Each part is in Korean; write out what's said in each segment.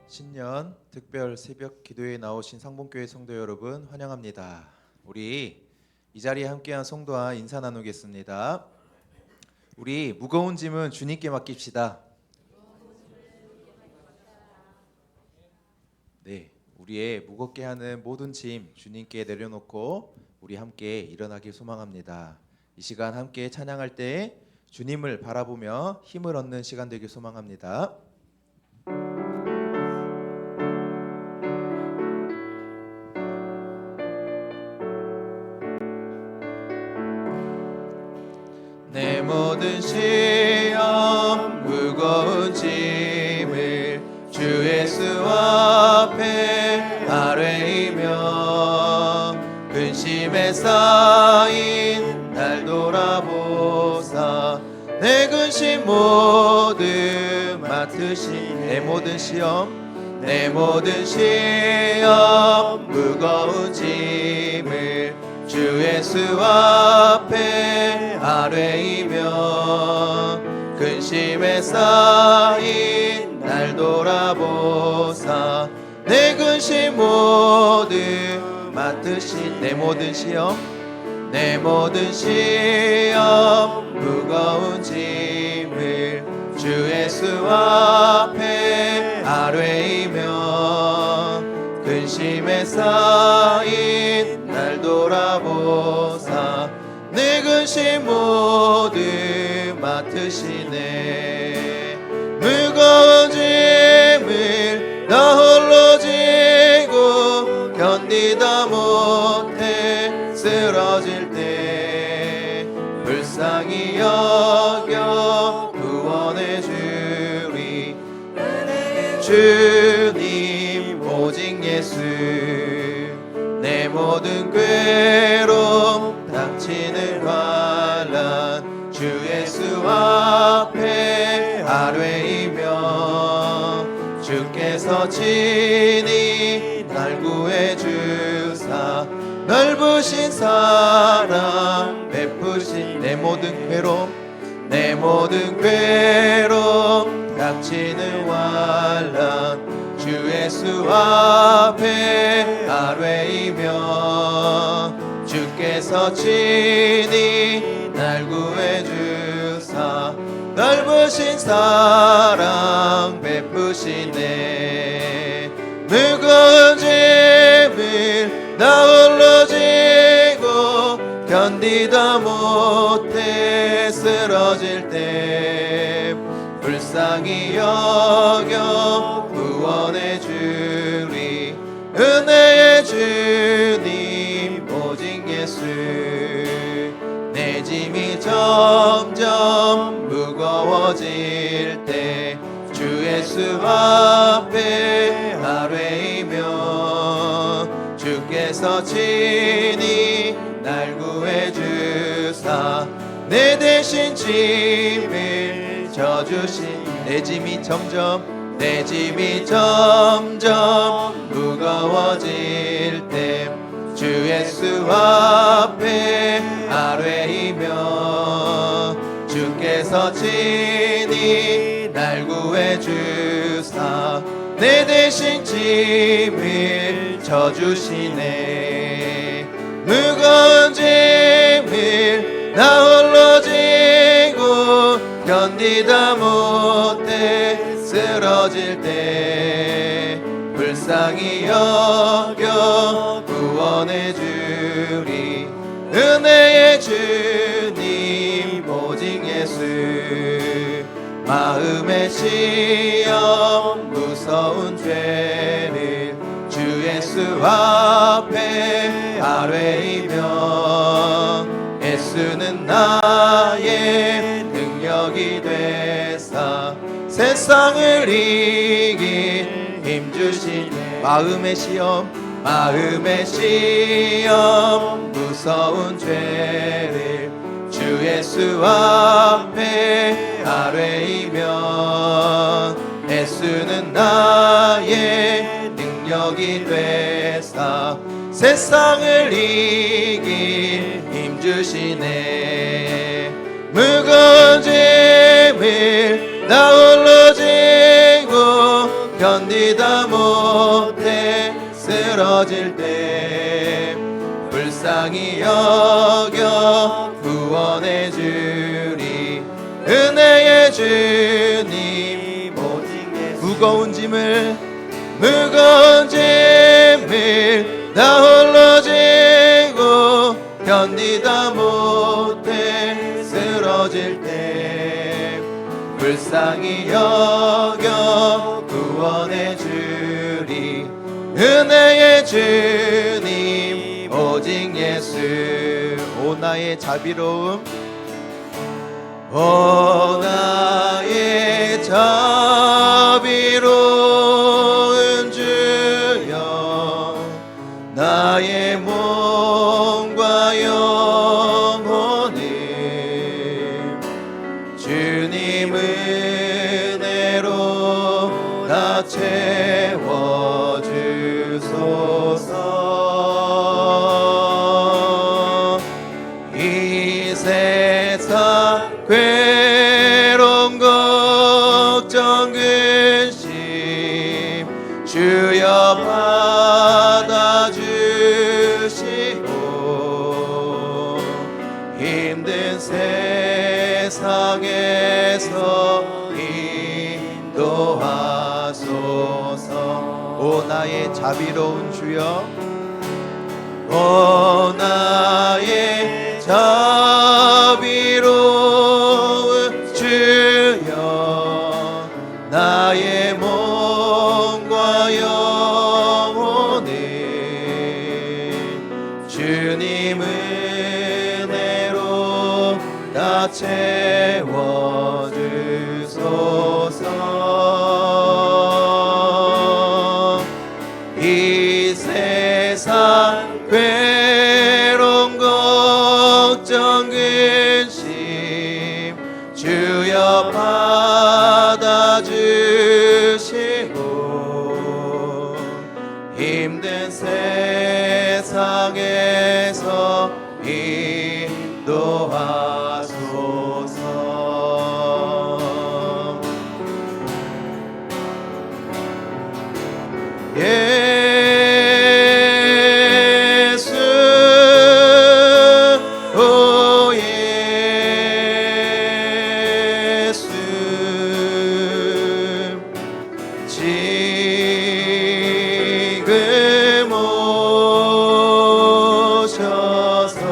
신년 특별 새벽 기도에 나오신 상봉교회 성도 여러분 환영합니다. 우리 이 자리에 함께한 성도와 인사 나누겠습니다. 우리 무거운 짐은 주님께 맡깁시다. 네, 우리의 무겁게 하는 모든 짐 주님께 내려놓고 우리 함께 일어나길 소망합니다. 이 시간 함께 찬양할 때 주님을 바라보며 힘을 얻는 시간 되길 소망합니다. 내 모든 시험 무거운 짐을 주 예수 앞에 아뢰이며 근심에 쌓인 날 돌아보사 내 근심 모두 맡으신 내 모든 시험 무거운 짐을 주 예수 앞에 아뢰이며 근심에 쌓인 날 돌아보사 내 근심 모두 맡으신 내 모든 시험 무거운 짐을 주 예수 앞에 아뢰이며 근심에 쌓인 날 돌아보사 내 근심 모두 맡으시네. 무거운 짐을 나 홀로 지고 견디다 못해 쓰러질 때 불쌍히 여겨 구원해 주리 주님 오직 예수 내 모든 괴로움 닥치는 환난 주 예수 앞에 아뢰이며 주께서 친히 날 구해 주사 넓으신 사랑 베푸신 내 모든 괴로움 닥치는 환난 주 예수 앞에 아뢰이며 주께서 친히 날 구해 주사 넓으신 사랑 베푸시네. 무거운 짐을 나 홀로 지고 견디다 못해 쓰러질 때 불쌍히 여겨 구원해 주리 은혜의 주님 오직 예수 내 짐이 점점 무거워질 때 주 예수 앞에 아뢰이며 주께서 친히 날 구해 주사 내 대신 짐을 져주신 내 짐이 점점 무거워질 때 주 예수 앞에 아뢰이며 주께서 친히 날 구해 주사 내 대신 짐을 져주시네. 무거운 짐을 나 홀로 지고 견디다 못해 쓰러질 때 불쌍히 여겨 구원해 주리 은혜의 주님 오직 예수 마음의 시험 무서운 죄를 주 예수 앞에 아뢰이며 예수는 나의 능력이 되사 세상을 이길 힘주시네. 마음의 시험 무서운 죄를 주 예수 앞에 아뢰이며 예수는 나의 능력이 되사 세상을 이길 힘주시네. 무거운 짐을 나 홀로 지고 견디다 못해 쓰러질 때 불쌍히 여겨 구원해 주리. 은혜의 주님 무거운 짐을 나 홀로 지고 견디다 못해 쓰러질 때 불쌍히 여겨 구원해 주리. 은혜의 주님 오직 예수. 오 나의 자비로움, 오 나의 자비로운 주여, 나의 몸과 영혼을 주님 은혜로 다 채워주소서. 이 세상 괴로움 걱정 근심 주여 받아주시고 힘든 세상에서 인도하소서. 오 나의 자비로운 주여, 오 나의 자비로운 주여, 나의 몸과 영혼을 주님 은혜로 다 채워주소서. 이 세상 괴로움 걱정 근심 주여 받아주시고 힘든 세상에서 인도하소서. 예수, 오 예수, 지금 오셔서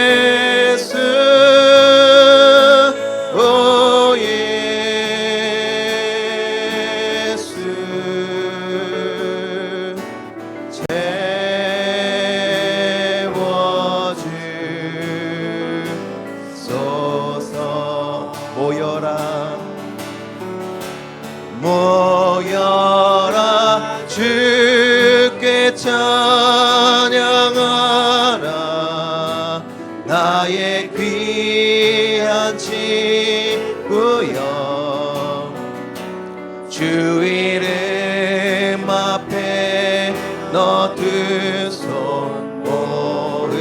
예수, 오 예수, 채워주소서. 모여라 모여라 주께 찬양하라. 나의 귀한 친구여, 주 이름 앞에 너 두 손 모으고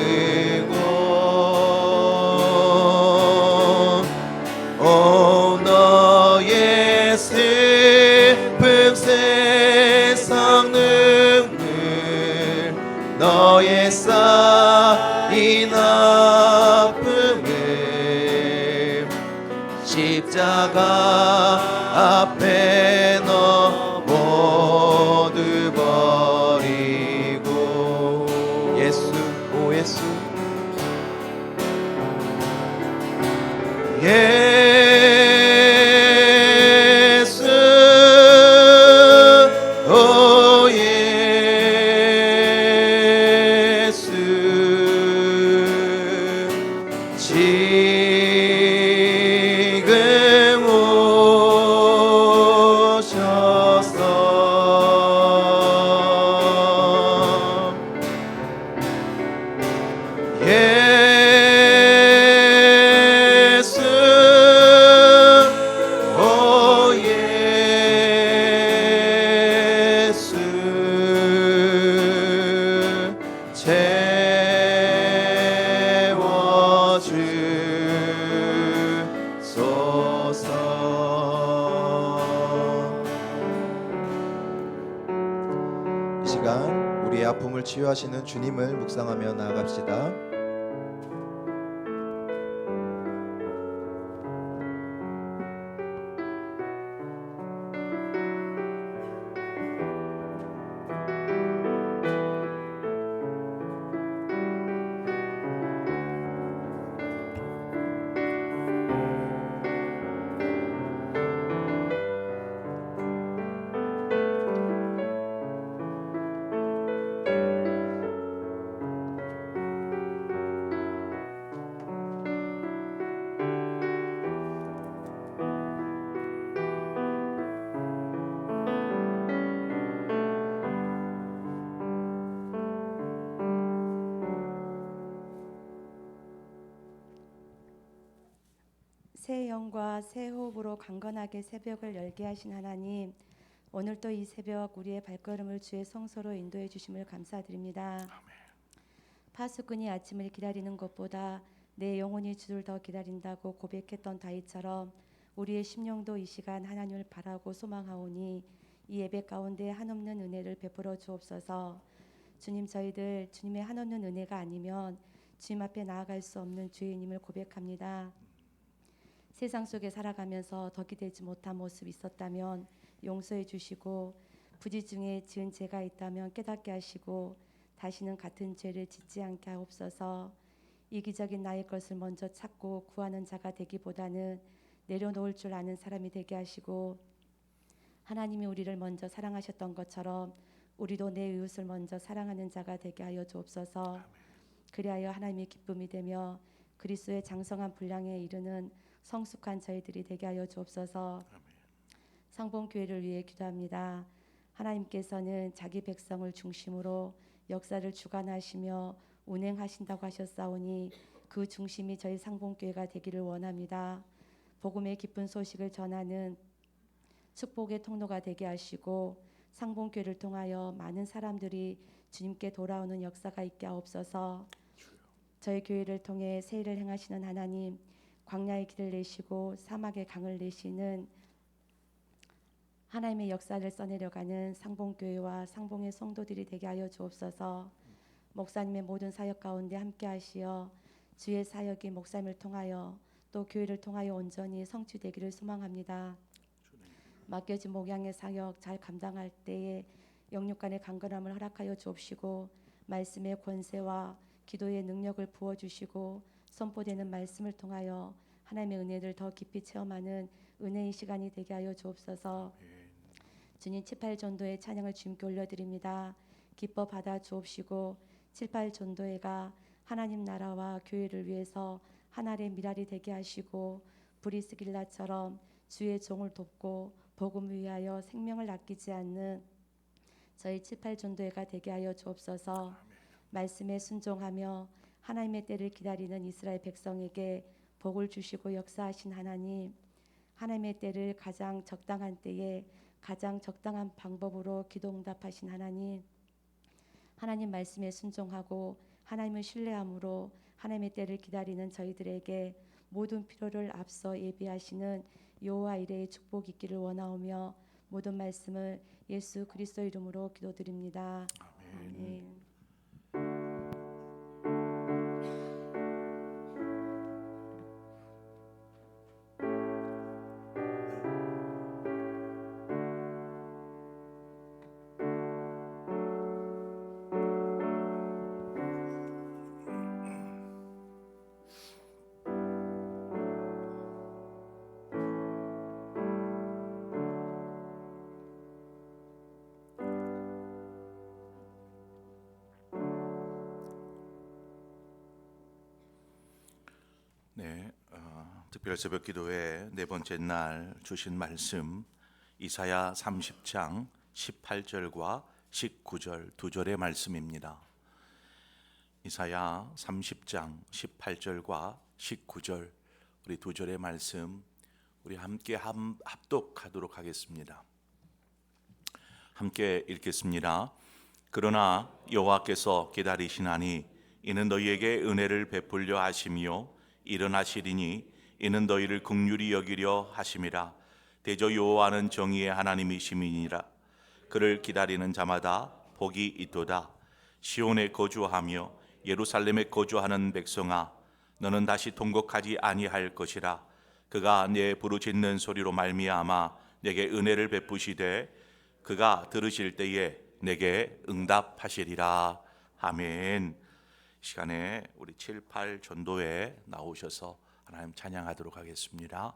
오 너의 슬픔 세상 눈물 너의 쌓인 아픔을 십자가 앞에 너 모두 버리고 예수, 오 예수, 예수, 오 예수, 지금 오셔서 예수, 오 예수, 아픔을 치유하시는 주님을 묵상하며 나아갑시다. 새 영과 새 호흡으로 강건하게 새벽을 열게 하신 하나님, 오늘도 이 새벽 우리의 발걸음을 주의 성소로 인도해 주심을 감사드립니다. 파수꾼이 아침을 기다리는 것보다 내 영혼이 주를 더 기다린다고 고백했던 다윗처럼 우리의 심령도 이 시간 하나님을 바라고 소망하오니 이 예배 가운데 한없는 은혜를 베풀어 주옵소서. 주님, 저희들 주님의 한없는 은혜가 아니면 주님 앞에 나아갈 수 없는 죄인임을 고백합니다. 세상 속에 살아가면서 덕이 되지 못한 모습이 있었다면 용서해 주시고, 부지 중에 지은 죄가 있다면 깨닫게 하시고 다시는 같은 죄를 짓지 않게 하옵소서. 이기적인 나의 것을 먼저 찾고 구하는 자가 되기보다는 내려놓을 줄 아는 사람이 되게 하시고, 하나님이 우리를 먼저 사랑하셨던 것처럼 우리도 내 이웃을 먼저 사랑하는 자가 되게 하여 주옵소서. 그리하여 하나님의 기쁨이 되며 그리스도의 장성한 분량에 이르는 성숙한 저희들이 되게 하여 주옵소서. 상봉교회를 위해 기도합니다. 하나님께서는 자기 백성을 중심으로 역사를 주관하시며 운행하신다고 하셨사오니 그 중심이 저희 상봉교회가 되기를 원합니다. 복음의 기쁜 소식을 전하는 축복의 통로가 되게 하시고, 상봉교회를 통하여 많은 사람들이 주님께 돌아오는 역사가 있게 하옵소서. 저희 교회를 통해 새 일을 행하시는 하나님, 광야의 길을 내시고 사막의 강을 내시는 하나님의 역사를 써내려가는 상봉교회와 상봉의 성도들이 되게 하여 주옵소서. 목사님의 모든 사역 가운데 함께 하시어 주의 사역이 목사님을 통하여 또 교회를 통하여 온전히 성취되기를 소망합니다. 맡겨진 목양의 사역 잘 감당할 때에 영육 간의 강건함을 허락하여 주옵시고, 말씀의 권세와 기도의 능력을 부어주시고, 선포되는 말씀을 통하여 하나님의 은혜를 더 깊이 체험하는 은혜의 시간이 되게 하여 주옵소서. 주님, 7, 8전도의 찬양을 주님께 올려드립니다. 기뻐 받아 주옵시고, 7, 8전도회가 하나님 나라와 교회를 위해서 하나의 미랄이 되게 하시고, 브리스길라처럼 주의 종을 돕고 복음을 위하여 생명을 아끼지 않는 저희 7, 8전도회가 되게 하여 주옵소서. 말씀에 순종하며 하나님의 때를 기다리는 이스라엘 백성에게 복을 주시고 역사하신 하나님, 하나님의 때를 가장 적당한 때에 가장 적당한 방법으로 기도 응답하신 하나님, 하나님 말씀에 순종하고 하나님을 신뢰함으로 하나님의 때를 기다리는 저희들에게 모든 필요를 앞서 예비하시는 여호와 이레의 축복이 있기를 원하오며, 모든 말씀을 예수 그리스도 이름으로 기도드립니다. 아멘. 네, 특별 새벽 기도회 네 번째 날 주신 말씀 이사야 30장 18절과 19절 두 절의 말씀입니다. 이사야 30장 18절과 19절 우리 두 절의 말씀 우리 함께 합독하도록 하겠습니다. 함께 읽겠습니다. 그러나 여호와께서 기다리시나니 이는 너희에게 은혜를 베풀려 하심이요 일어나시리니 이는 너희를 긍휼히 여기려 하심이라. 대저 여호와는 정의의 하나님이심이니라. 그를 기다리는 자마다 복이 있도다. 시온에 거주하며 예루살렘에 거주하는 백성아, 너는 다시 통곡하지 아니할 것이라. 그가 내 부르짖는 소리로 말미암아 내게 은혜를 베푸시되 그가 들으실 때에 내게 응답하시리라. 아멘. 시간에 우리 7, 8 전도에 나오셔서 하나님 찬양하도록 하겠습니다.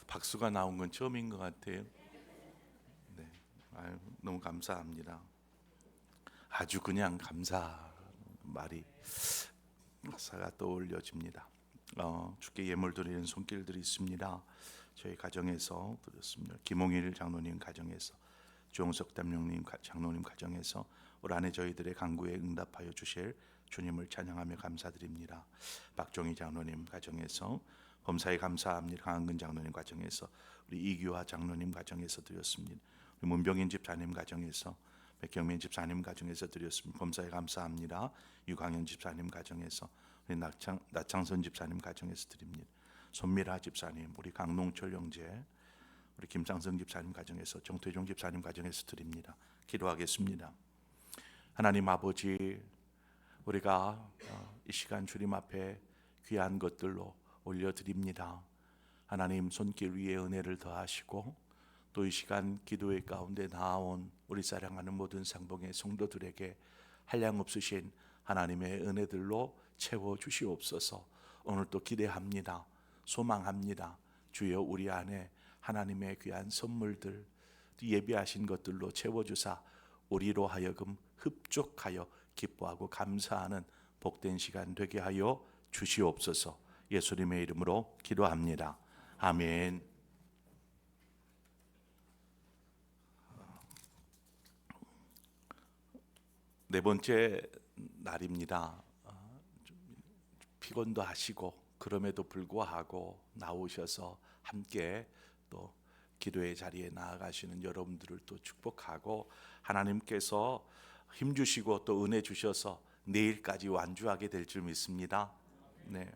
박수가 나온 건 처음인 것 같아요. 네, 아유, 너무 감사합니다. 아주 그냥 감사 말이 가사가 떠올려집니다. 주께 예물 드리는 손길들이 있습니다. 저희 가정에서 드렸습니다. 김홍일 장로님 가정에서, 주홍석 담령님 장로님 가정에서 올 한해 저희들의 간구에 응답하여 주실 주님을 찬양하며 감사드립니다. 박종희 장로님 가정에서, 범사에 감사합니다. 강한근 장로님 가정에서, 우리 이규화 장로님 가정에서 드렸습니다. 우리 문병인 집사님 가정에서, 백경민 집사님 가정에서 드렸습니다. 범사에 감사합니다. 유광현 집사님 가정에서, 우리 나창선 집사님 가정에서 드립니다. 손미라 집사님, 우리 강농철 형제, 우리 김상성 집사님 가정에서, 정태종 집사님 가정에서 드립니다. 기도하겠습니다. 하나님 아버지, 우리가 이 시간 주님 앞에 귀한 것들로 올려드립니다. 하나님 손길 위에 은혜를 더하시고 또 이 시간 기도의 가운데 나아온 우리 사랑하는 모든 상봉의 성도들에게 한량없으신 하나님의 은혜들로 채워주시옵소서. 오늘 또 기대합니다. 소망합니다. 주여 우리 안에 하나님의 귀한 선물들 예비하신 것들로 채워주사 우리로 하여금 흡족하여 기뻐하고 감사하는 복된 시간 되게 하여 주시옵소서. 예수님의 이름으로 기도합니다. 아멘. 네 번째 날입니다. 좀 피곤도 하시고 그럼에도 불구하고 나오셔서 함께 또 기도의 자리에 나아가시는 여러분들을 또 축복하고, 하나님께서 힘 주시고 또 은혜 주셔서 내일까지 완주하게 될 줄 믿습니다. 네.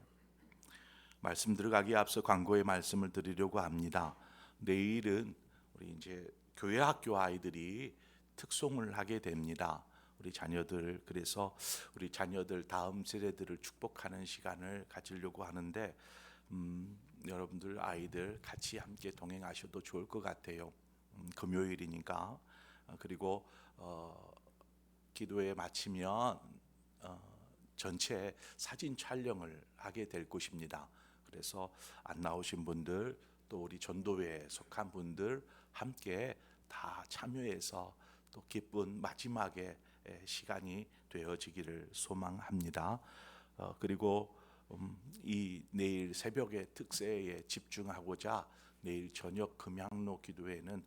말씀 들어가기에 앞서 광고의 말씀을 드리려고 합니다. 내일은 우리 이제 교회 학교 아이들이 특송을 하게 됩니다. 우리 자녀들, 그래서 우리 자녀들 다음 세대들을 축복하는 시간을 가지려고 하는데 여러분들 아이들 같이 함께 동행하셔도 좋을 것 같아요. 금요일이니까. 그리고 기도회 마치면 전체 사진 촬영을 하게 될 것입니다. 그래서 안 나오신 분들, 또 우리 전도회에 속한 분들 함께 다 참여해서 또 기쁜 마지막에 시간이 되어지기를 소망합니다. 그리고 이 내일 새벽의 특세에 집중하고자 내일 저녁 금양로 기도회는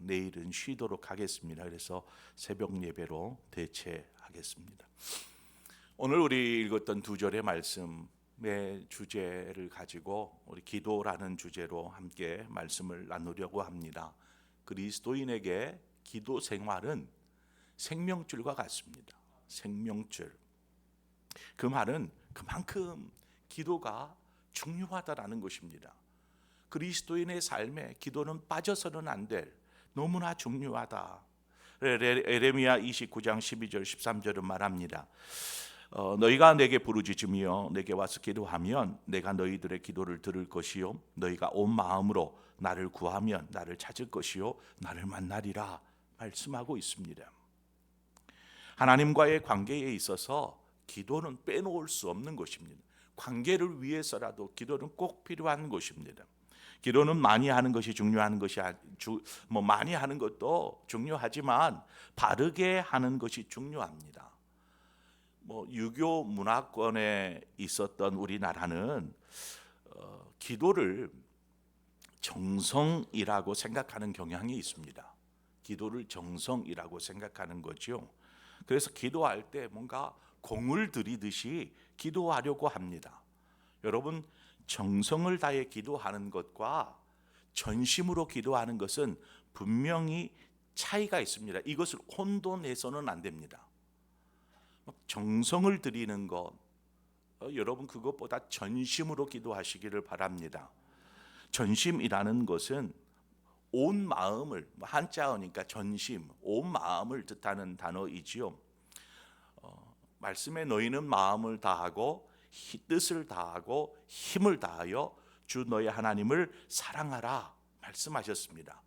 내일은 쉬도록 하겠습니다. 그래서 새벽 예배로 대체하겠습니다. 오늘 우리 읽었던 두 절의 말씀의 주제를 가지고 우리 기도라는 주제로 함께 말씀을 나누려고 합니다. 그리스도인에게 기도 생활은 생명줄과 같습니다. 생명줄. 그 말은 그만큼 기도가 중요하다라는 것입니다. 그리스도인의 삶에 기도는 빠져서는 안 될, 너무나 중요하다. 에레미야 29장 12절 13절은 말합니다. 너희가 내게 부르짖으며 내게 와서 기도하면 내가 너희들의 기도를 들을 것이요 너희가 온 마음으로 나를 구하면 나를 찾을 것이요 나를 만나리라 말씀하고 있습니다. 하나님과의 관계에 있어서 기도는 빼놓을 수 없는 것입니다. 관계를 위해서라도 기도는 꼭 필요한 것입니다. 기도는 많이 하는 것이 중요한 것이 많이 하는 것도 중요하지만 바르게 하는 것이 중요합니다. 유교 문화권에 있었던 우리나라는 기도를 정성이라고 생각하는 경향이 있습니다. 기도를 정성이라고 생각하는 거죠. 그래서 기도할 때 뭔가 공을 들이듯이 기도하려고 합니다. 여러분, 정성을 다해 기도하는 것과 전심으로 기도하는 것은 분명히 차이가 있습니다. 이것을 혼돈해서는 안 됩니다. 정성을 들이는 것, 여러분 그것보다 전심으로 기도하시기를 바랍니다. 전심이라는 것은 온 마음을, 한자어니까 전심, 온 마음을 뜻하는 단어이지요. 말씀에 너희는 마음을 다하고 뜻을 다하고 힘을 다하여 주 너희 하나님을 사랑하라 말씀하셨습니다.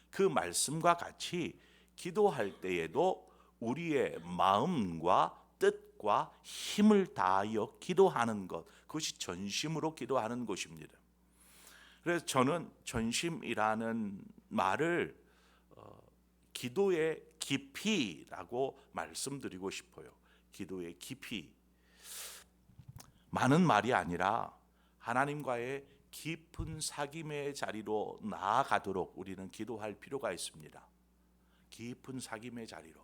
그 말씀과 같이 기도할 때에도 우리의 마음과 뜻과 힘을 다하여 기도하는 것, 그것이 전심으로 기도하는 것입니다. 그래서 저는 전심이라는 말을 기도의 깊이라고 말씀드리고 싶어요. 기도의 깊이. 많은 말이 아니라 하나님과의 깊은 사귐의 자리로 나아가도록 우리는 기도할 필요가 있습니다. 깊은 사귐의 자리로.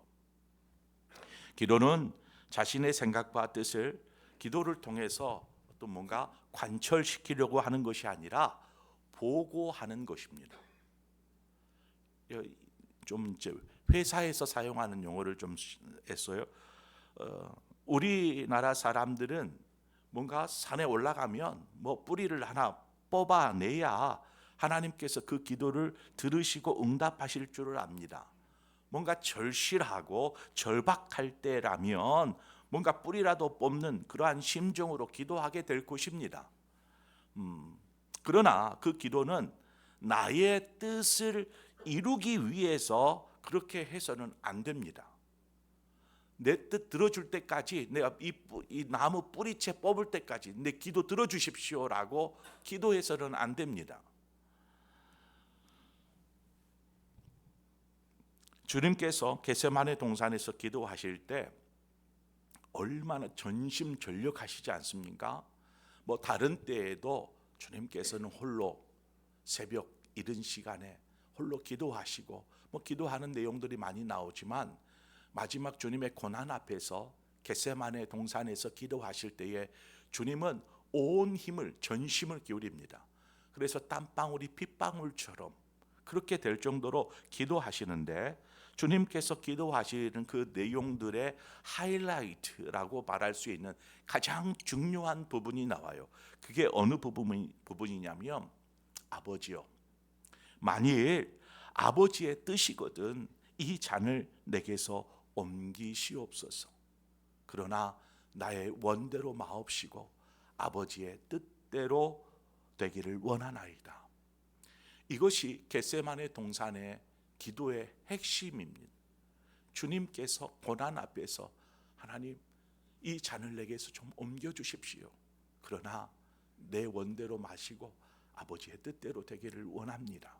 기도는 자신의 생각과 뜻을 기도를 통해서 또 뭔가 관철시키려고 하는 것이 아니라 보고하는 것입니다. 좀 이제 회사에서 사용하는 용어를 좀 했어요. 우리나라 사람들은 뭔가 산에 올라가면 뿌리를 하나 뽑아내야 하나님께서 그 기도를 들으시고 응답하실 줄을 압니다. 뭔가 절실하고 절박할 때라면 뭔가 뿌리라도 뽑는 그러한 심정으로 기도하게 될 것입니다. 그러나 그 기도는 나의 뜻을 이루기 위해서 그렇게 해서는 안 됩니다. 내 뜻 들어줄 때까지, 내가 이 나무 뿌리채 뽑을 때까지 내 기도 들어주십시오라고 기도해서는 안 됩니다. 주님께서 겟세마네 동산에서 기도하실 때 얼마나 전심전력하시지 않습니까? 다른 때에도 주님께서는 홀로 새벽 이른 시간에 홀로 기도하시고 기도하는 내용들이 많이 나오지만 마지막 주님의 고난 앞에서 겟세마네 동산에서 기도하실 때에 주님은 온 힘을 전심을 기울입니다. 그래서 땀방울이 핏방울처럼 그렇게 될 정도로 기도하시는데, 주님께서 기도하시는 그 내용들의 하이라이트라고 말할 수 있는 가장 중요한 부분이 나와요. 그게 어느 부분이냐면, 아버지요, 만일 아버지의 뜻이거든 이 잔을 내게서 옮기시옵소서. 그러나 나의 원대로 마옵시고 아버지의 뜻대로 되기를 원하나이다. 이것이 겟세마네 동산의 기도의 핵심입니다. 주님께서 고난 앞에서 하나님, 이 잔을 내게서 좀 옮겨 주십시오. 그러나 내 원대로 마시고 아버지의 뜻대로 되기를 원합니다.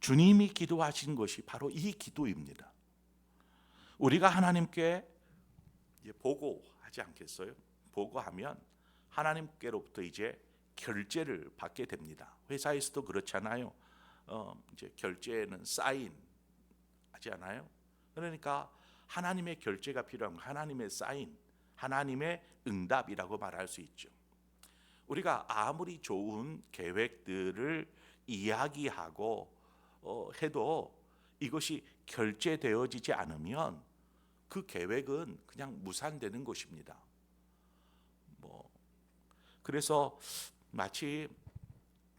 주님이 기도하신 것이 바로 이 기도입니다. 우리가 하나님께 보고하지 않겠어요? 보고하면 하나님께로부터 이제 결제를 받게 됩니다. 회사에서도 그렇잖아요. 이제 결제는 사인 하지 않아요? 그러니까 하나님의 결제가 필요한 거, 하나님의 사인, 하나님의 응답이라고 말할 수 있죠. 우리가 아무리 좋은 계획들을 이야기하고 해도 이것이 결제되어지지 않으면 그 계획은 그냥 무산되는 것입니다. 그래서 마치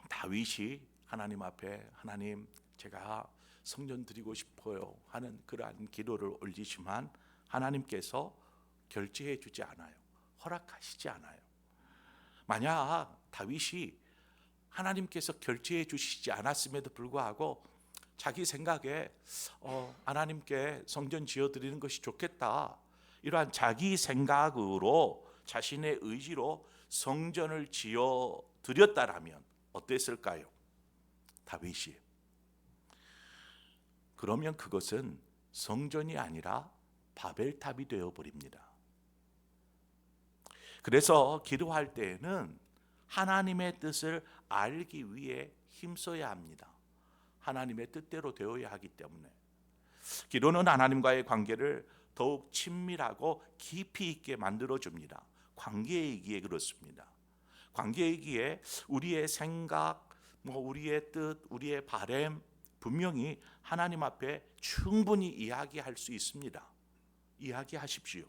다윗이 하나님 앞에, 하나님, 제가 성전 드리고 싶어요 하는 그러한 기도를 올리지만 하나님께서 결제해 주지 않아요. 허락하시지 않아요. 만약 다윗이 하나님께서 결제해 주시지 않았음에도 불구하고 자기 생각에 하나님께 성전 지어드리는 것이 좋겠다, 이러한 자기 생각으로, 자신의 의지로 성전을 지어드렸다라면 어땠을까요? 다윗이. 그러면 그것은 성전이 아니라 바벨탑이 되어버립니다. 그래서 기도할 때에는 하나님의 뜻을 알기 위해 힘써야 합니다. 하나님의 뜻대로 되어야 하기 때문에. 기도는 하나님과의 관계를 더욱 친밀하고 깊이 있게 만들어줍니다. 관계이기에 그렇습니다. 관계이기에 우리의 생각, 우리의 뜻, 우리의 바램 분명히 하나님 앞에 충분히 이야기할 수 있습니다. 이야기하십시오.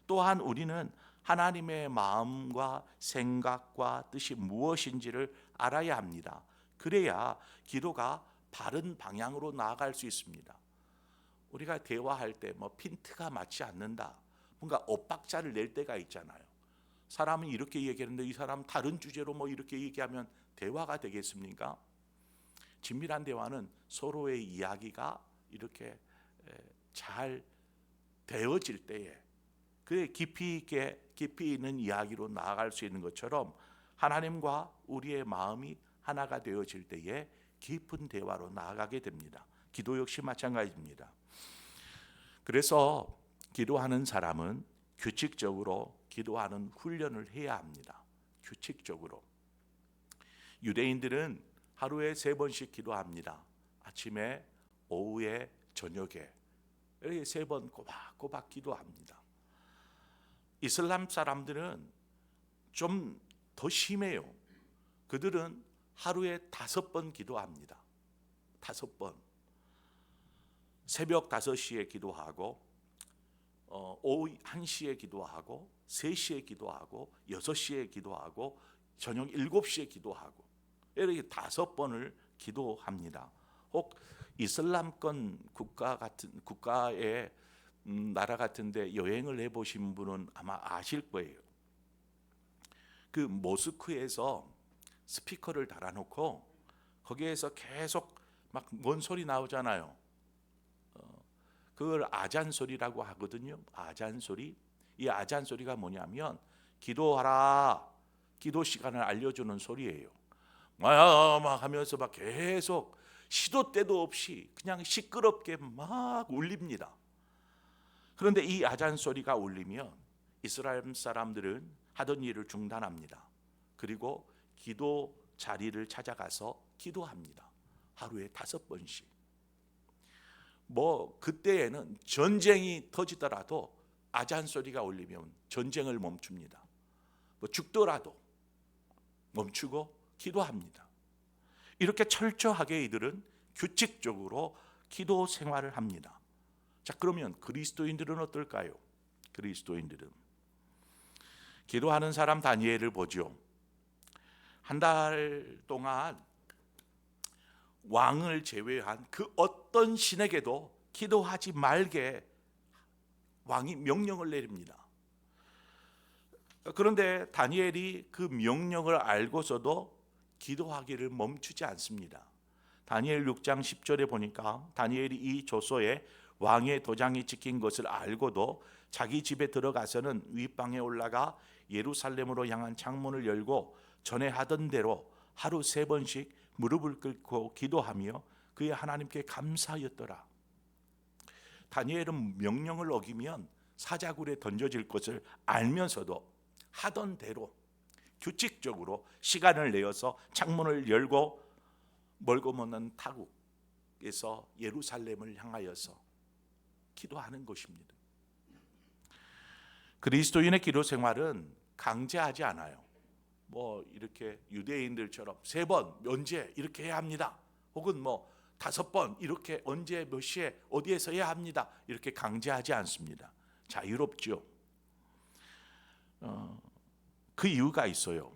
또한 우리는 하나님의 마음과 생각과 뜻이 무엇인지를 알아야 합니다. 그래야 기도가 바른 방향으로 나아갈 수 있습니다. 우리가 대화할 때 핀트가 맞지 않는다, 뭔가 엇박자를 낼 때가 있잖아요. 사람은 이렇게 얘기하는데 이 사람 다른 주제로 이렇게 얘기하면 대화가 되겠습니까? 진밀한 대화는 서로의 이야기가 이렇게 잘 되어질 때에, 그의 깊이 있는 이야기로 나아갈 수 있는 것처럼 하나님과 우리의 마음이 하나가 되어질 때에 깊은 대화로 나아가게 됩니다. 기도 역시 마찬가지입니다. 그래서 기도하는 사람은 규칙적으로 기도하는 훈련을 해야 합니다. 규칙적으로. 유대인들은 하루에 3번씩 기도합니다. 아침에, 오후에, 저녁에, 이렇게 3번 꼬박꼬박 기도합니다. 이슬람 사람들은 좀 더 심해요. 그들은 하루에 5번 기도합니다. 5번. 새벽 5시에 기도하고, 오후 1시에 기도하고, 3시에 기도하고, 6시에 기도하고, 저녁 7시에 기도하고, 이렇게 5번을 기도합니다. 혹 이슬람권 국가의 나라 같은데 여행을 해보신 분은 아마 아실 거예요. 그 모스크에서 스피커를 달아놓고 거기에서 계속 막 뭔 소리 나오잖아요. 그걸 아잔 소리라고 하거든요. 아잔 소리. 이 아잔 소리가 뭐냐면 기도하라, 기도 시간을 알려주는 소리예요. 막 하면서 막 계속 시도 때도 없이 그냥 시끄럽게 막 울립니다. 그런데 이 아잔 소리가 울리면 이스라엘 사람들은 하던 일을 중단합니다. 그리고 기도 자리를 찾아가서 기도합니다. 하루에 5번씩. 뭐 그때에는 전쟁이 터지더라도 아잔 소리가 울리면 전쟁을 멈춥니다. 뭐 죽더라도 멈추고 기도합니다. 이렇게 철저하게 이들은 규칙적으로 기도 생활을 합니다. 자, 그러면 그리스도인들은 어떨까요? 그리스도인들은 기도하는 사람 다니엘을 보죠. 한 달 동안 왕을 제외한 그 어떤 신에게도 기도하지 말게 왕이 명령을 내립니다. 그런데 다니엘이 그 명령을 알고서도 기도하기를 멈추지 않습니다. 다니엘 6장 10절에 보니까 다니엘이 이 조서에 왕의 도장이 찍힌 것을 알고도 자기 집에 들어가서는 윗방에 올라가 예루살렘으로 향한 창문을 열고 전에 하던 대로 하루 3번씩 무릎을 꿇고 기도하며 그의 하나님께 감사하였더라. 다니엘은 명령을 어기면 사자굴에 던져질 것을 알면서도 하던 대로 규칙적으로 시간을 내어서 창문을 열고 멀고 먼 타국에서 예루살렘을 향하여서 기도하는 것입니다. 그리스도인의 기도 생활은 강제하지 않아요. 뭐 이렇게 유대인들처럼 3번 언제 이렇게 해야 합니다. 혹은 뭐 5번 이렇게 언제 몇 시에 어디에서 해야 합니다. 이렇게 강제하지 않습니다. 자유롭죠. 그 이유가 있어요.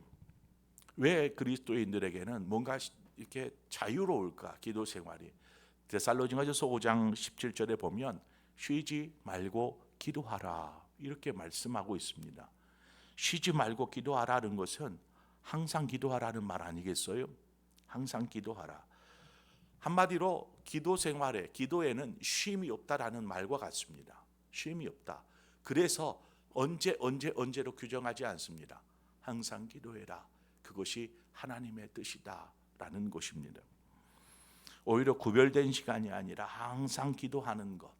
왜 그리스도인들에게는 뭔가 이렇게 자유로울까? 기도 생활이. 데살로니가전서 5장 17절에 보면 쉬지 말고 기도하라 이렇게 말씀하고 있습니다. 쉬지 말고 기도하라는 것은 항상 기도하라는 말 아니겠어요? 항상 기도하라. 한마디로 기도 생활에, 기도에는 쉼이 없다라는 말과 같습니다. 쉼이 없다. 그래서 언제로 규정하지 않습니다. 항상 기도해라. 그것이 하나님의 뜻이다라는 것입니다. 오히려 구별된 시간이 아니라 항상 기도하는 것.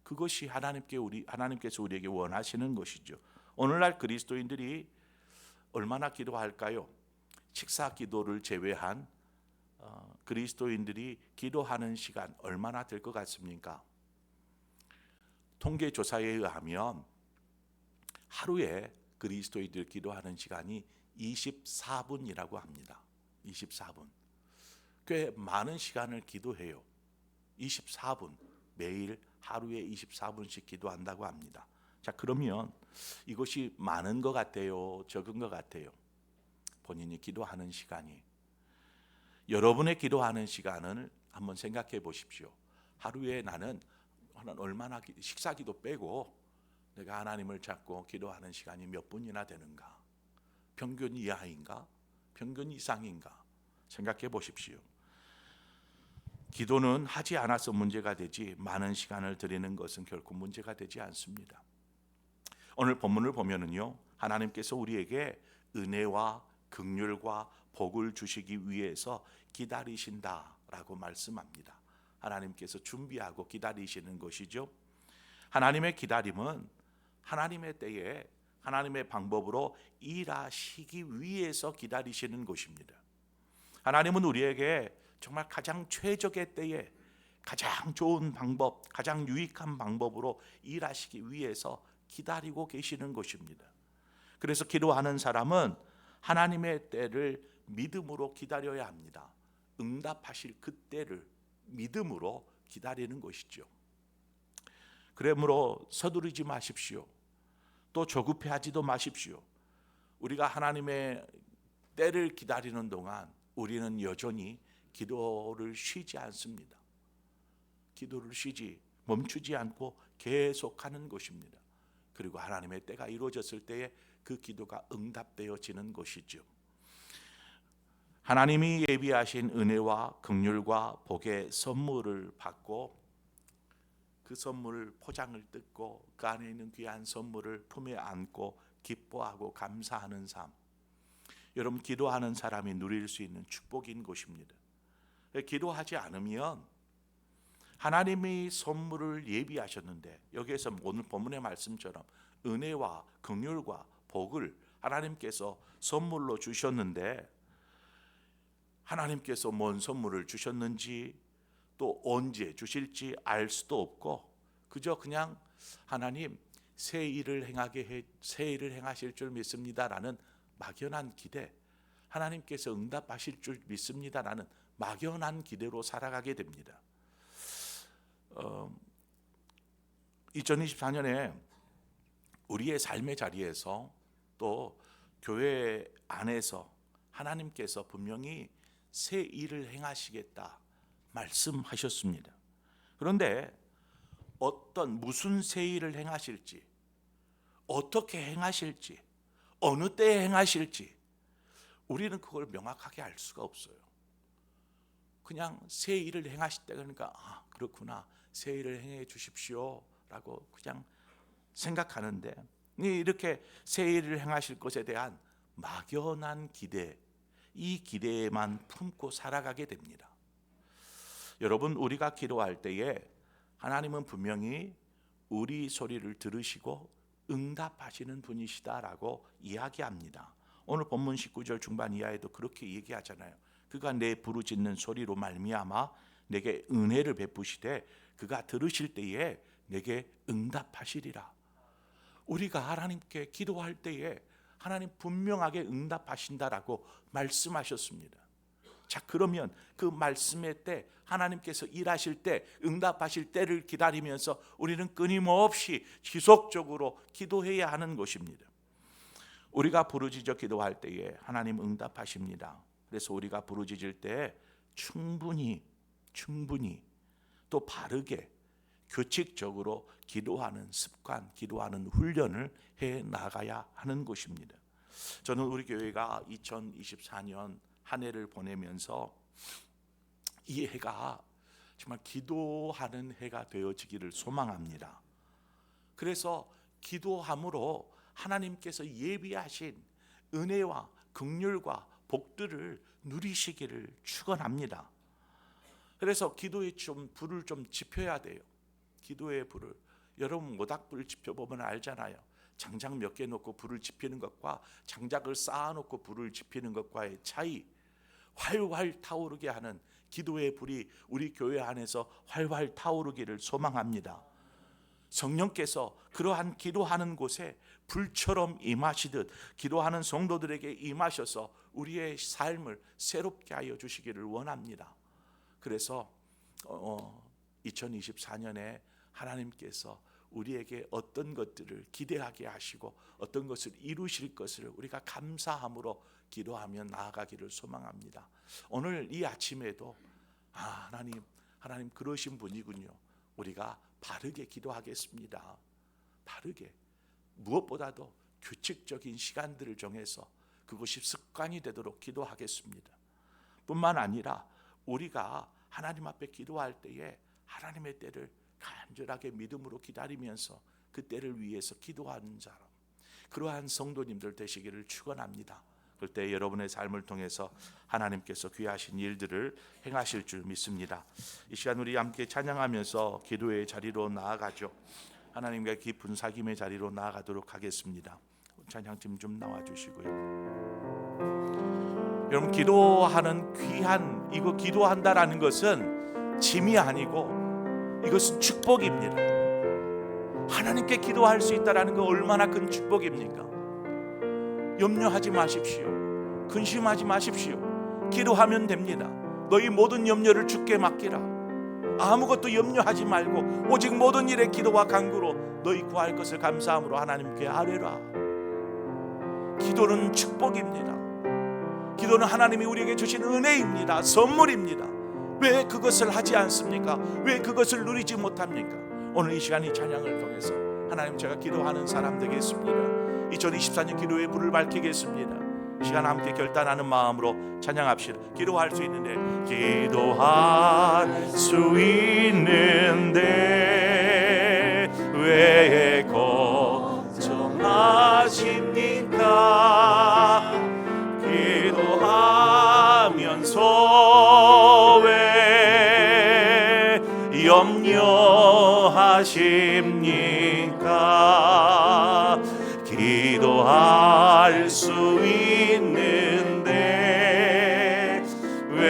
그것이 하나님께서 우리에게 원하시는 것이죠. 오늘날 그리스도인들이 얼마나 기도할까요? 식사 기도를 제외한 그리스도인들이 기도하는 시간 얼마나 될 것 같습니까? 통계 조사에 의하면 하루에 그리스도인들 기도하는 시간이 24분이라고 합니다. 24분. 꽤 많은 시간을 기도해요. 24분. 매일 하루에 24분씩 기도한다고 합니다. 자, 그러면 이것이 많은 것 같아요? 적은 것 같아요? 본인이 기도하는 시간이. 여러분의 기도하는 시간을 한번 생각해 보십시오. 하루에 나는 얼마나 식사기도 빼고 내가 하나님을 찾고 기도하는 시간이 몇 분이나 되는가? 평균 이하인가? 평균 이상인가? 생각해 보십시오. 기도는 하지 않아서 문제가 되지 많은 시간을 드리는 것은 결코 문제가 되지 않습니다. 오늘 본문을 보면은요, 하나님께서 우리에게 은혜와 긍휼과 복을 주시기 위해서 기다리신다라고 말씀합니다. 하나님께서 준비하고 기다리시는 것이죠. 하나님의 기다림은 하나님의 때에 하나님의 방법으로 일하시기 위해서 기다리시는 것입니다. 하나님은 우리에게 정말 가장 최적의 때에 가장 좋은 방법, 가장 유익한 방법으로 일하시기 위해서 기다리고 계시는 것입니다. 그래서 기도하는 사람은 하나님의 때를 믿음으로 기다려야 합니다. 응답하실 그 때를 믿음으로 기다리는 것이죠. 그러므로 서두르지 마십시오. 또 조급해하지도 마십시오. 우리가 하나님의 때를 기다리는 동안 우리는 여전히 기도를 쉬지 않습니다. 기도를 멈추지 않고 계속하는 것입니다. 그리고 하나님의 때가 이루어졌을 때에 그 기도가 응답되어지는 것이죠. 하나님이 예비하신 은혜와 긍휼과 복의 선물을 받고 그 선물 포장을 뜯고 그 안에 있는 귀한 선물을 품에 안고 기뻐하고 감사하는 삶. 여러분, 기도하는 사람이 누릴 수 있는 축복인 것입니다. 기도하지 않으면 하나님이 선물을 예비하셨는데, 여기에서 오늘 본문의 말씀처럼 은혜와 긍휼과 복을 하나님께서 선물로 주셨는데 하나님께서 뭔 선물을 주셨는지 또 언제 주실지 알 수도 없고 그저 그냥 하나님 새 일을 행하실 줄 믿습니다라는 막연한 기대, 하나님께서 응답하실 줄 믿습니다라는 막연한 기대로 살아가게 됩니다. 2024년에 우리의 삶의 자리에서 또 교회 안에서 하나님께서 분명히 새 일을 행하시겠다 말씀하셨습니다. 그런데 무슨 새 일을 행하실지, 어떻게 행하실지, 어느 때에 행하실지 우리는 그걸 명확하게 알 수가 없어요. 그냥 새 일을 행하실 때 그러니까 그렇구나, 새 일을 행해 주십시오 라고 그냥 생각하는데, 이렇게 새 일을 행하실 것에 대한 막연한 기대, 이 기대에만 품고 살아가게 됩니다. 여러분, 우리가 기도할 때에 하나님은 분명히 우리 소리를 들으시고 응답하시는 분이시다라고 이야기합니다. 오늘 본문 19절 중반 이하에도 그렇게 얘기하잖아요. 그가 내 부르짖는 소리로 말미암아 내게 은혜를 베푸시되 그가 들으실 때에 내게 응답하시리라. 우리가 하나님께 기도할 때에 하나님 분명하게 응답하신다라고 말씀하셨습니다. 자, 그러면 그 말씀의 때, 하나님께서 일하실 때, 응답하실 때를 기다리면서 우리는 끊임없이 지속적으로 기도해야 하는 것입니다. 우리가 부르짖어 기도할 때에 하나님 응답하십니다. 그래서 우리가 부르짖을 때 충분히 또 바르게 규칙적으로 기도하는 습관, 기도하는 훈련을 해 나가야 하는 것입니다. 저는 우리 교회가 2024년 한 해를 보내면서 이 해가 정말 기도하는 해가 되어지기를 소망합니다. 그래서 기도함으로 하나님께서 예비하신 은혜와 긍휼과 복들을 누리시기를 축원합니다. 그래서 기도에 불을 좀 지펴야 돼요. 기도의 불을. 여러분 모닥불 지펴보면 알잖아요. 장작 몇 개 놓고 불을 지피는 것과 장작을 쌓아놓고 불을 지피는 것과의 차이, 활활 타오르게 하는 기도의 불이 우리 교회 안에서 활활 타오르기를 소망합니다. 성령께서 그러한 기도하는 곳에 불처럼 임하시듯 기도하는 성도들에게 임하셔서 우리의 삶을 새롭게 하여 주시기를 원합니다. 그래서 2024년에 하나님께서 우리에게 어떤 것들을 기대하게 하시고 어떤 것을 이루실 것을 우리가 감사함으로 기도하며 나아가기를 소망합니다. 오늘 이 아침에도 하나님 그러신 분이군요. 우리가 바르게 기도하겠습니다. 바르게, 무엇보다도 규칙적인 시간들을 정해서 그것이 습관이 되도록 기도하겠습니다. 뿐만 아니라 우리가 하나님 앞에 기도할 때에 하나님의 때를 간절하게 믿음으로 기다리면서 그 때를 위해서 기도하는 사람, 그러한 성도님들 되시기를 축원합니다. 그때 여러분의 삶을 통해서 하나님께서 귀하신 일들을 행하실 줄 믿습니다. 이 시간 우리 함께 찬양하면서 기도의 자리로 나아가죠. 하나님과 깊은 사귐의 자리로 나아가도록 하겠습니다. 찬양팀 좀 나와주시고요. 여러분, 기도하는 귀한, 이거 기도한다라는 것은 짐이 아니고 이것은 축복입니다. 하나님께 기도할 수 있다라는 거 얼마나 큰 축복입니까? 염려하지 마십시오. 근심하지 마십시오. 기도하면 됩니다. 너희 모든 염려를 주께 맡기라. 아무것도 염려하지 말고 오직 모든 일에 기도와 간구로 너희 구할 것을 감사함으로 하나님께 아뢰라. 기도는 축복입니다. 기도는 하나님이 우리에게 주신 은혜입니다. 선물입니다. 왜 그것을 하지 않습니까? 왜 그것을 누리지 못합니까? 오늘 이 시간 이 찬양을 통해서 하나님, 제가 기도하는 사람 되겠습니다. 2024년 기도의 불을 밝히겠습니다. 이 시간 함께 결단하는 마음으로 찬양합시다. 기도할 수 있는데, 기도할 수 있는데 왜 걱정하십니까? 기도하면서 왜 염려하십니까? 기도할 수 있는데 왜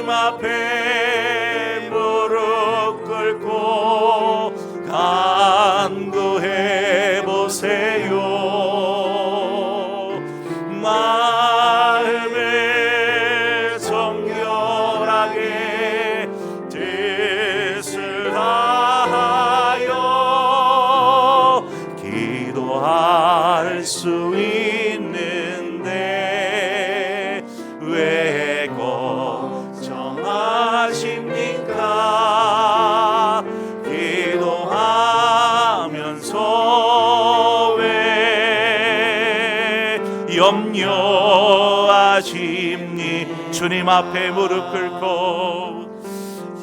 앞에 무릎 꿇고 간구해 보세요. 마음을 정결하게 뜻을 다하여 기도할 수 있는데 왜 걱정하십니까? 기도하면서 왜 염려하십니? 주님 앞에 무릎 꿇고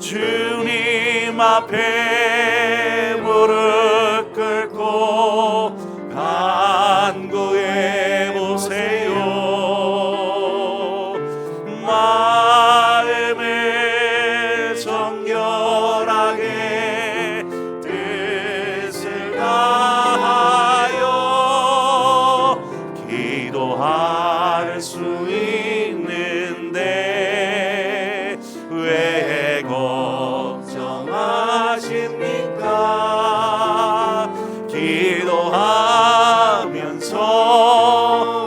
주님 앞에 무릎 꿇고 간구해 보세요. 마음을 정결하게 뜻을 다하여 기도할 수 있는데 왜 걱정하십니까? 기도하면서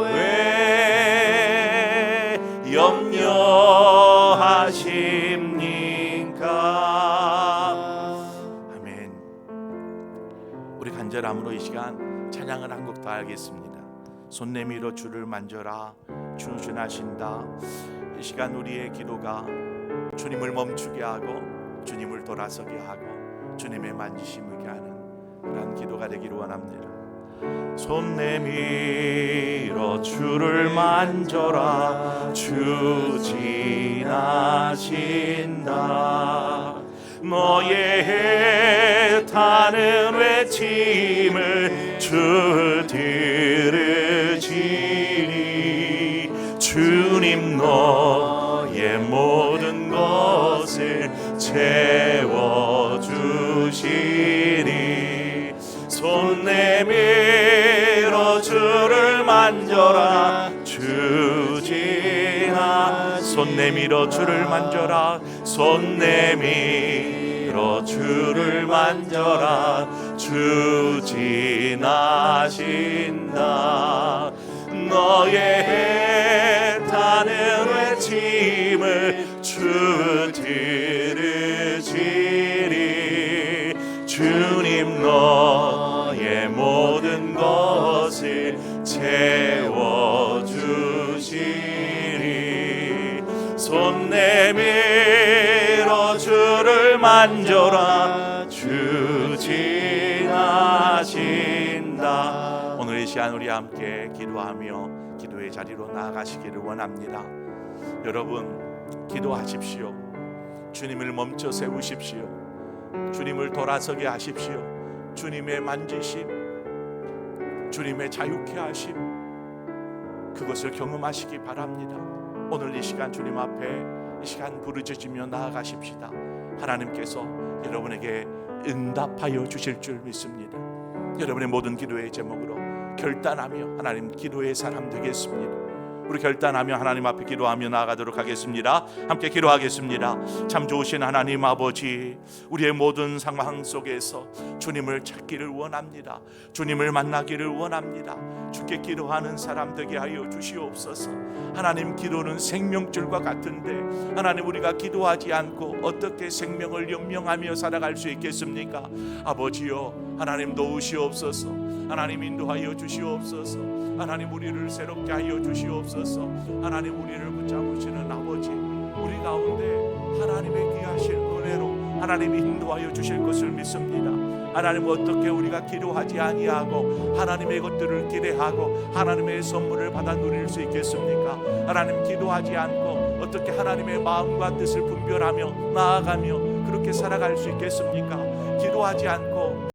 왜 염려하십니까? 아멘. 우리 간절함으로 이 시간 찬양을 한 곡 더 하겠습니다. 손 내밀어 주를 만져라, 주 전하신다. 이 시간 우리의 기도가 주님을 멈추게 하고 주님을 돌아서게 하고 주님의 만지심을 하는 그런 기도가 되기를 원합니다. 손 내밀어 주를 만져라, 주 지나신다. 너의 타는 외침을 주 들으시니 주님 너의 모든 것을 채워주시니 손 내밀어 주를 만져라, 주 지나. 손 내밀어 주를 만져라, 손 내밀어 주를 만져라, 주 지나신다. 너의 타는 외침을 주 들으시리. 주님 너의 모든 것을 채워주시리. 손 내밀어 주를 만져라, 주 지나신다. 오늘 이 시간 우리 함께 기도하며 기도의 자리로 나아가시기를 원합니다. 여러분 기도하십시오. 주님을 멈춰 세우십시오. 주님을 돌아서게 하십시오. 주님의 만지심, 주님의 자유케 하심, 그것을 경험하시기 바랍니다. 오늘 이 시간 주님 앞에 이 시간 부르짖으며 나아가십시다. 하나님께서 여러분에게 응답하여 주실 줄 믿습니다. 여러분의 모든 기도의 제목으로 결단하며 하나님 기도의 사람 되겠습니다. 우리 결단하며 하나님 앞에 기도하며 나아가도록 하겠습니다. 함께 기도하겠습니다. 참 좋으신 하나님 아버지, 우리의 모든 상황 속에서 주님을 찾기를 원합니다. 주님을 만나기를 원합니다. 주께 기도하는 사람 되게 하여 주시옵소서. 하나님 기도는 생명줄과 같은데 하나님 우리가 기도하지 않고 어떻게 생명을 연명하며 살아갈 수 있겠습니까? 아버지여 하나님 도우시옵소서. 하나님 인도하여 주시옵소서. 하나님 우리를 새롭게 하여 주시옵소서. 하나님 우리를 붙잡으시는 아버지, 우리 가운데 하나님의 귀하신 은혜로 하나님 인도하여 주실 것을 믿습니다. 하나님 어떻게 우리가 기도하지 아니하고 하나님의 것들을 기대하고 하나님의 선물을 받아 누릴 수 있겠습니까? 하나님 기도하지 않고 어떻게 하나님의 마음과 뜻을 분별하며 나아가며 그렇게 살아갈 수 있겠습니까? 기도하지 않고